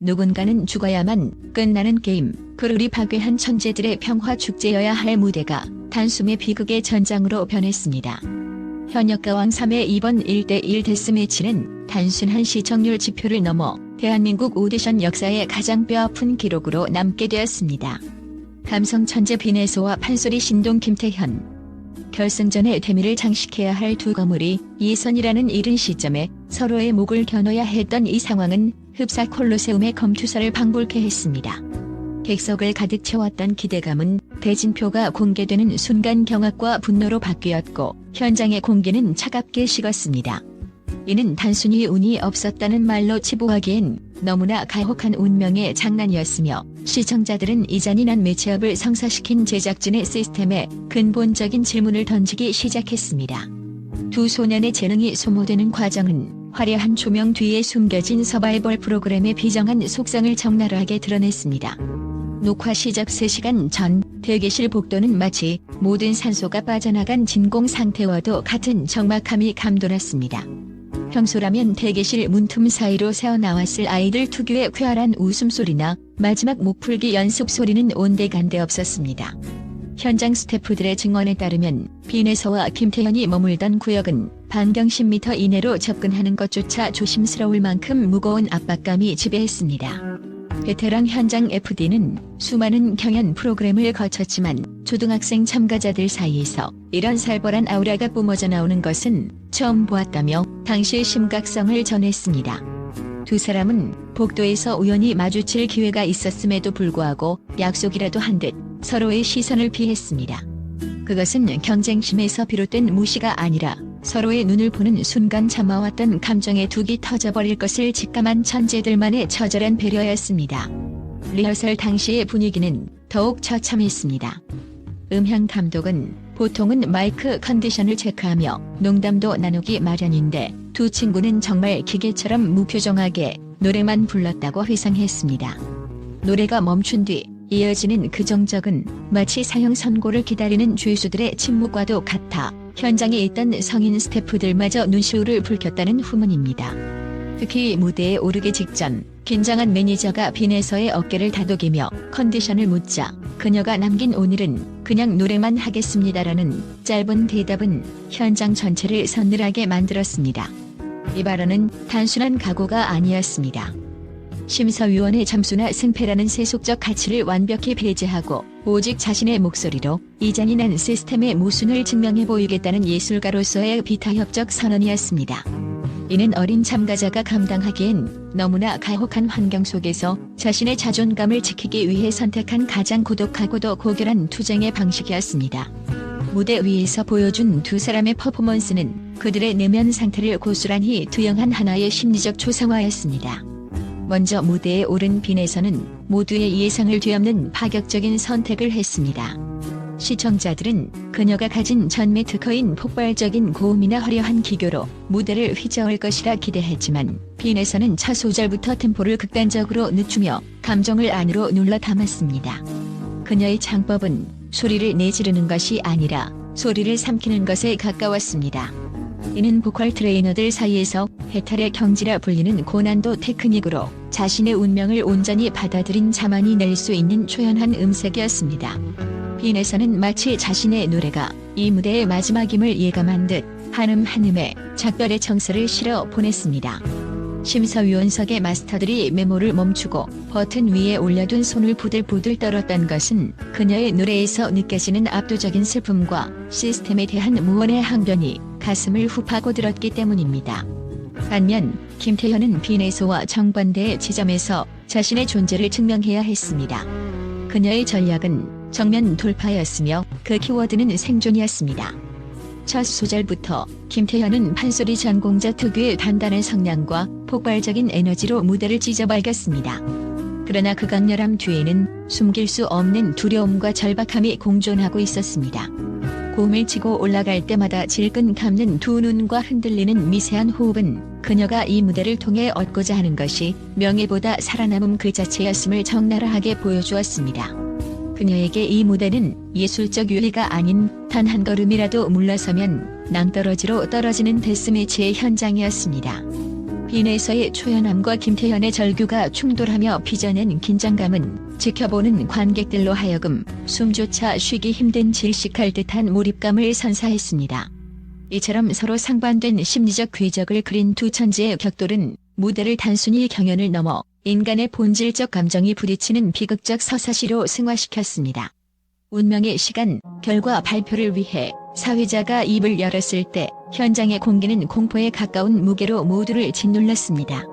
누군가는 죽어야만 끝나는 게임, 그룰이 파괴한 천재들의 평화축제여야 할 무대가 단숨에 비극의 전장으로 변했습니다. 현역가왕 3회 이번 1대1 데스매치는 단순한 시청률 지표를 넘어 대한민국 오디션 역사의 가장 뼈아픈 기록으로 남게 되었습니다. 감성 천재 빈에서와 판소리 신동 김태현. 결승전의 대미를 장식해야 할 두 거물이 예선이라는 이른 시점에 서로의 목을 겨눠야 했던 이 상황은 흡사 콜로세움의 검투사를 방불케 했습니다. 객석을 가득 채웠던 기대감은 대진표가 공개되는 순간 경악과 분노로 바뀌었고 현장의 공기는 차갑게 식었습니다. 이는 단순히 운이 없었다는 말로 치부하기엔 너무나 가혹한 운명의 장난이었으며 시청자들은 이 잔인한 매치업을 성사시킨 제작진의 시스템에 근본적인 질문을 던지기 시작했습니다. 두 소년의 재능이 소모되는 과정은 화려한 조명 뒤에 숨겨진 서바이벌 프로그램의 비정한 속성을 적나라하게 드러냈습니다. 녹화 시작 3시간 전 대기실 복도는 마치 모든 산소가 빠져나간 진공 상태와도 같은 적막함이 감돌았습니다. 평소라면 대기실 문틈 사이로 새어나왔을 아이들 특유의 쾌활한 웃음소리나 마지막 목풀기 연습 소리는 온데간데 없었습니다. 현장 스태프들의 증언에 따르면 빈에서와 김태현이 머물던 구역은 반경 10m 이내로 접근하는 것조차 조심스러울 만큼 무거운 압박감이 지배했습니다. 베테랑 현장 FD는 수많은 경연 프로그램을 거쳤지만 초등학생 참가자들 사이에서 이런 살벌한 아우라가 뿜어져 나오는 것은 처음 보았다며 당시의 심각성을 전했습니다. 두 사람은 복도에서 우연히 마주칠 기회가 있었음에도 불구하고 약속이라도 한 듯 서로의 시선을 피했습니다. 그것은 경쟁심에서 비롯된 무시가 아니라 서로의 눈을 보는 순간 참아왔던 감정의 둑이 터져버릴 것을 직감한 천재들만의 처절한 배려였습니다. 리허설 당시의 분위기는 더욱 처참했습니다. 음향 감독은 보통은 마이크 컨디션을 체크하며 농담도 나누기 마련인데 두 친구는 정말 기계처럼 무표정하게 노래만 불렀다고 회상했습니다. 노래가 멈춘 뒤 이어지는 그 정적은 마치 사형 선고를 기다리는 죄수들의 침묵과도 같아 현장에 있던 성인 스태프들마저 눈시울을 붉혔다는 후문입니다. 특히 무대에 오르기 직전 긴장한 매니저가 빈에서의 어깨를 다독이며 컨디션을 묻자 그녀가 남긴 오늘은 그냥 노래만 하겠습니다라는 짧은 대답은 현장 전체를 서늘하게 만들었습니다. 이 발언은 단순한 각오가 아니었습니다. 심사위원의 점수나 승패라는 세속적 가치를 완벽히 배제하고 오직 자신의 목소리로 이 잔인한 시스템의 모순을 증명해 보이겠다는 예술가로서의 비타협적 선언이었습니다. 이는 어린 참가자가 감당하기엔 너무나 가혹한 환경 속에서 자신의 자존감을 지키기 위해 선택한 가장 고독하고도 고결한 투쟁의 방식이었습니다. 무대 위에서 보여준 두 사람의 퍼포먼스는 그들의 내면 상태를 고스란히 투영한 하나의 심리적 초상화였습니다. 먼저 무대에 오른 빈에서는 모두의 예상을 뒤엎는 파격적인 선택을 했습니다. 시청자들은 그녀가 가진 전매 특허인 폭발적인 고음이나 화려한 기교로 무대를 휘저을 것이라 기대했지만 빈에서는 첫 소절부터 템포를 극단적으로 늦추며 감정을 안으로 눌러 담았습니다. 그녀의 창법은 소리를 내지르는 것이 아니라 소리를 삼키는 것에 가까웠습니다. 이는 보컬 트레이너들 사이에서 해탈의 경지라 불리는 고난도 테크닉으로 자신의 운명을 온전히 받아들인 자만이 낼 수 있는 초연한 음색이었습니다. 빈에서는 마치 자신의 노래가 이 무대의 마지막임을 예감한 듯 한음 한음에 작별의 청서를 실어 보냈습니다. 심사위원석의 마스터들이 메모를 멈추고 버튼 위에 올려둔 손을 부들부들 떨었던 것은 그녀의 노래에서 느껴지는 압도적인 슬픔과 시스템에 대한 무언의 항변이 가슴을 후 파고들었기 때문입니다. 반면 김태현은 빈에서와 정반대의 지점에서 자신의 존재를 증명해야 했습니다. 그녀의 전략은 정면 돌파였으며 그 키워드는 생존이었습니다. 첫 소절부터 김태현은 판소리 전공자 특유의 단단한 성량과 폭발적인 에너지로 무대를 찢어발겼습니다. 그러나 그 강렬함 뒤에는 숨길 수 없는 두려움과 절박함이 공존하고 있었습니다. 고음을 치고 올라갈 때마다 질끈 감는 두 눈과 흔들리는 미세한 호흡은 그녀가 이 무대를 통해 얻고자 하는 것이 명예보다 살아남음 그 자체였음을 적나라하게 보여주었습니다. 그녀에게 이 무대는 예술적 유희가 아닌 단 한 걸음이라도 물러서면 낭떠러지로 떨어지는 데스매치의 현장이었습니다. 빈에서의 초연함과 김태현의 절규가 충돌하며 빚어낸 긴장감은 지켜보는 관객들로 하여금 숨조차 쉬기 힘든 질식할 듯한 몰입감을 선사했습니다. 이처럼 서로 상반된 심리적 궤적을 그린 두 천재의 격돌은 무대를 단순히 경연을 넘어 인간의 본질적 감정이 부딪히는 비극적 서사시로 승화시켰습니다. 운명의 시간, 결과 발표를 위해 사회자가 입을 열었을 때 현장의 공기는 공포에 가까운 무게로 모두를 짓눌렀습니다.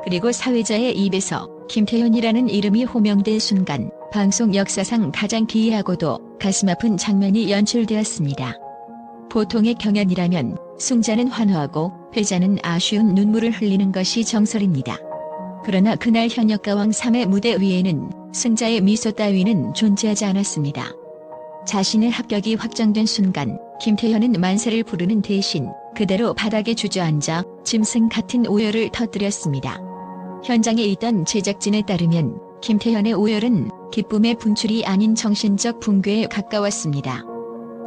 그리고 사회자의 입에서 김태현이라는 이름이 호명된 순간 방송 역사상 가장 기이하고도 가슴 아픈 장면이 연출되었습니다. 보통의 경연이라면 승자는 환호하고 패자는 아쉬운 눈물을 흘리는 것이 정설입니다. 그러나 그날 현역가왕 3의 무대 위에는 승자의 미소 따위는 존재하지 않았습니다. 자신의 합격이 확정된 순간 김태현은 만세를 부르는 대신 그대로 바닥에 주저앉아 짐승 같은 오열을 터뜨렸습니다. 현장에 있던 제작진에 따르면 김태현의 오열은 기쁨의 분출이 아닌 정신적 붕괴에 가까웠습니다.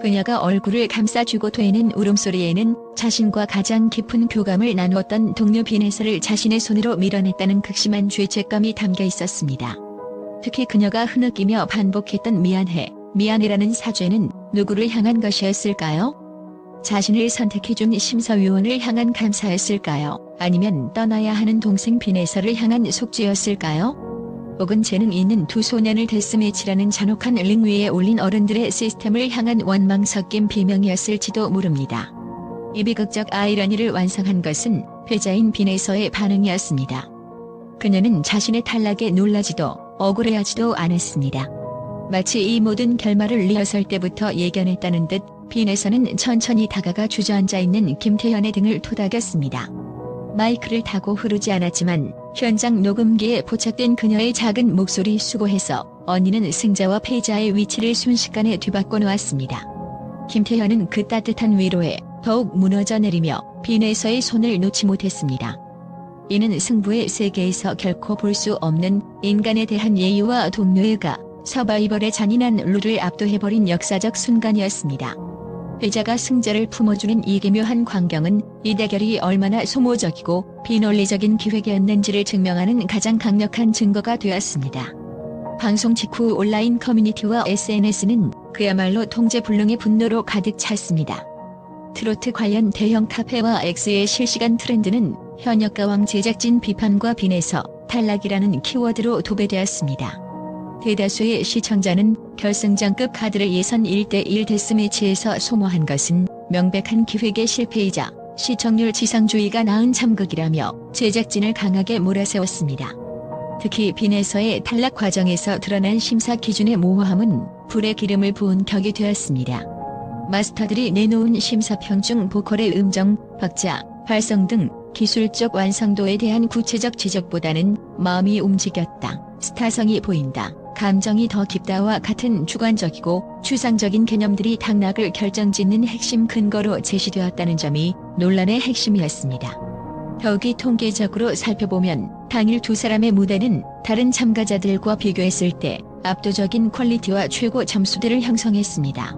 그녀가 얼굴을 감싸주고 되는 울음소리에는 자신과 가장 깊은 교감을 나누었던 동료 빈에서를 자신의 손으로 밀어냈다는 극심한 죄책감이 담겨 있었습니다. 특히 그녀가 흐느끼며 반복했던 미안해라는 사죄는 누구를 향한 것이었을까요? 자신을 선택해준 심사위원을 향한 감사였을까요? 아니면 떠나야 하는 동생 빈에서를 향한 속죄였을까요? 혹은 재능 있는 두 소년을 데스매치라는 잔혹한 링 위에 올린 어른들의 시스템을 향한 원망 섞인 비명이었을지도 모릅니다. 이 비극적 아이러니를 완성한 것은 패자인 빈에서의 반응이었습니다. 그녀는 자신의 탈락에 놀라지도 억울해하지도 않았습니다. 마치 이 모든 결말을 리허설 때부터 예견했다는 듯 빈에서는 천천히 다가가 주저앉아 있는 김태현의 등을 토닥였습니다. 마이크를 타고 흐르지 않았지만 현장 녹음기에 포착된 그녀의 작은 목소리 수고해서 언니는 승자와 패자의 위치를 순식간에 뒤바꿔 놓았습니다. 김태현은 그 따뜻한 위로에 더욱 무너져 내리며 빈에서의 손을 놓지 못했습니다. 이는 승부의 세계에서 결코 볼 수 없는 인간에 대한 예의와 동료애가 서바이벌의 잔인한 룰을 압도해버린 역사적 순간이었습니다. 패자가 승자를 품어주는 이 기묘한 광경은 이 대결이 얼마나 소모적이고 비논리적인 기획이었는지를 증명하는 가장 강력한 증거가 되었습니다. 방송 직후 온라인 커뮤니티와 SNS는 그야말로 통제불능의 분노로 가득 찼습니다. 트로트 관련 대형 카페와 X의 실시간 트렌드는 현역가왕 제작진 비판과 빈에서 탈락이라는 키워드로 도배되었습니다. 대다수의 시청자는 결승전급 카드를 예선 1대1 데스매치에서 소모한 것은 명백한 기획의 실패이자 시청률 지상주의가 낳은 참극이라며 제작진을 강하게 몰아세웠습니다. 특히 빈에서의 탈락 과정에서 드러난 심사 기준의 모호함은 불에 기름을 부은 격이 되었습니다. 마스터들이 내놓은 심사평 중 보컬의 음정, 박자, 발성 등 기술적 완성도에 대한 구체적 지적보다는 마음이 움직였다, 스타성이 보인다, 감정이 더 깊다와 같은 주관적이고 추상적인 개념들이 당락을 결정짓는 핵심 근거로 제시되었다는 점이 논란의 핵심이었습니다. 더욱이 통계적으로 살펴보면 당일 두 사람의 무대는 다른 참가자들과 비교했을 때 압도적인 퀄리티와 최고 점수들을 형성했습니다.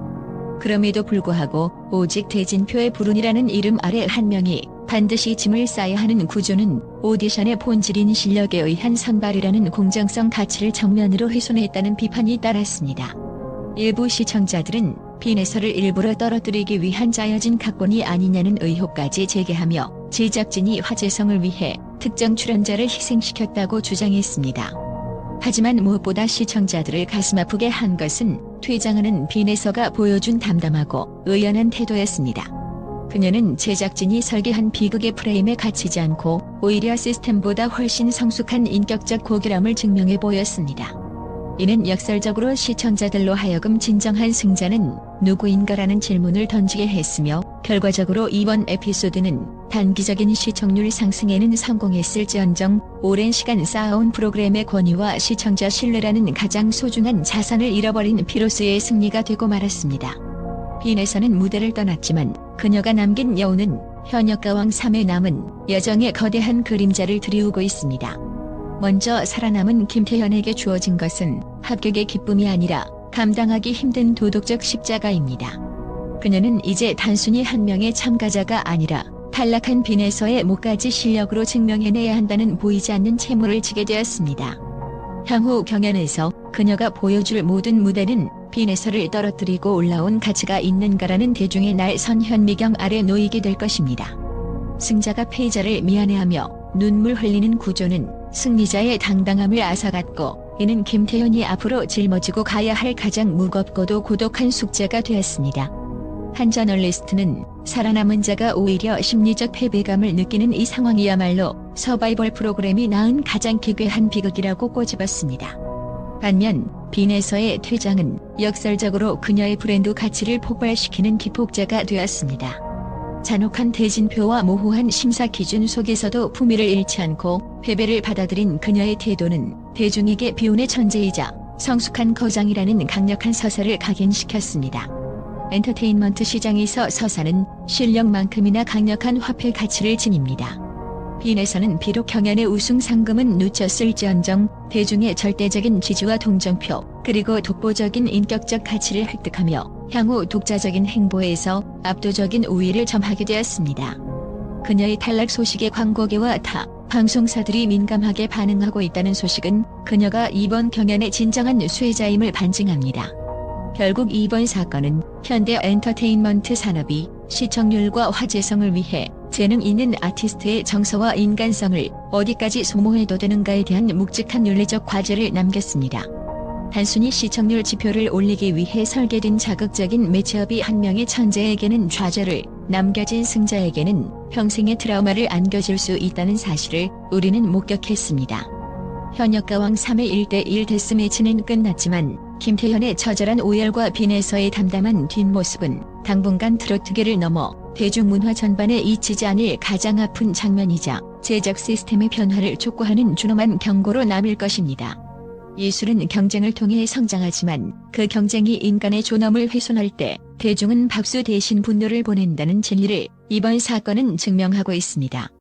그럼에도 불구하고 오직 대진표의 불운이라는 이름 아래 한 명이 반드시 짐을 싸야 하는 구조는 오디션의 본질인 실력에 의한 선발이라는 공정성 가치를 정면으로 훼손했다는 비판이 따랐습니다. 일부 시청자들은 빈에서를 일부러 떨어뜨리기 위한 짜여진 각본이 아니냐는 의혹까지 제기하며 제작진이 화제성을 위해 특정 출연자를 희생시켰다고 주장했습니다. 하지만 무엇보다 시청자들을 가슴 아프게 한 것은 퇴장하는 빈에서가 보여준 담담하고 의연한 태도였습니다. 그녀는 제작진이 설계한 비극의 프레임에 갇히지 않고 오히려 시스템보다 훨씬 성숙한 인격적 고결함을 증명해 보였습니다. 이는 역설적으로 시청자들로 하여금 진정한 승자는 누구인가라는 질문을 던지게 했으며 결과적으로 이번 에피소드는 단기적인 시청률 상승에는 성공했을지언정 오랜 시간 쌓아온 프로그램의 권위와 시청자 신뢰라는 가장 소중한 자산을 잃어버린 피로스의 승리가 되고 말았습니다. 빈에서는 무대를 떠났지만 그녀가 남긴 여운은 현역가왕 3에 남은 여정의 거대한 그림자를 드리우고 있습니다. 먼저 살아남은 김태현에게 주어진 것은 합격의 기쁨이 아니라 감당하기 힘든 도덕적 십자가입니다. 그녀는 이제 단순히 한 명의 참가자가 아니라 탈락한 빈에서의 목까지 실력으로 증명해내야 한다는 보이지 않는 채무를 지게 되었습니다. 향후 경연에서 그녀가 보여줄 모든 무대는 빈에서를 떨어뜨리고 올라온 가치가 있는가라는 대중의 날선 현미경 아래 놓이게 될 것입니다. 승자가 패자를 미안해하며 눈물 흘리는 구조는 승리자의 당당함을 앗아갔고, 이는 김태현이 앞으로 짊어지고 가야 할 가장 무겁고도 고독한 숙제가 되었습니다. 한 저널리스트는 살아남은 자가 오히려 심리적 패배감을 느끼는 이 상황이야말로 서바이벌 프로그램이 낳은 가장 기괴한 비극이라고 꼬집었습니다. 반면 빈에서의 퇴장은 역설적으로 그녀의 브랜드 가치를 폭발시키는 기폭제가 되었습니다. 잔혹한 대진표와 모호한 심사 기준 속에서도 품위를 잃지 않고 패배를 받아들인 그녀의 태도는 대중에게 비운의 천재이자 성숙한 거장이라는 강력한 서사를 각인시켰습니다. 엔터테인먼트 시장에서 서사는 실력만큼이나 강력한 화폐 가치를 지닙니다. 빈에서는 비록 경연의 우승 상금은 놓쳤을지언정 대중의 절대적인 지지와 동정표, 그리고 독보적인 인격적 가치를 획득하며 향후 독자적인 행보에서 압도적인 우위를 점하게 되었습니다. 그녀의 탈락 소식에 광고계와 타 방송사들이 민감하게 반응하고 있다는 소식은 그녀가 이번 경연의 진정한 수혜자임을 반증합니다. 결국 이번 사건은 현대 엔터테인먼트 산업이 시청률과 화제성을 위해 재능 있는 아티스트의 정서와 인간성을 어디까지 소모해도 되는가에 대한 묵직한 윤리적 과제를 남겼습니다. 단순히 시청률 지표를 올리기 위해 설계된 자극적인 매체업이 한 명의 천재에게는 좌절을, 남겨진 승자에게는 평생의 트라우마를 안겨줄 수 있다는 사실을 우리는 목격했습니다. 현역가왕 3회 1대1 데스매치는 끝났지만 김태현의 처절한 오열과 빈에서의 담담한 뒷모습은 당분간 트로트계를 넘어 대중문화 전반에 잊히지 않을 가장 아픈 장면이자 제작 시스템의 변화를 촉구하는 준엄한 경고로 남을 것입니다. 예술은 경쟁을 통해 성장하지만 그 경쟁이 인간의 존엄을 훼손할 때 대중은 박수 대신 분노를 보낸다는 진리를 이번 사건은 증명하고 있습니다.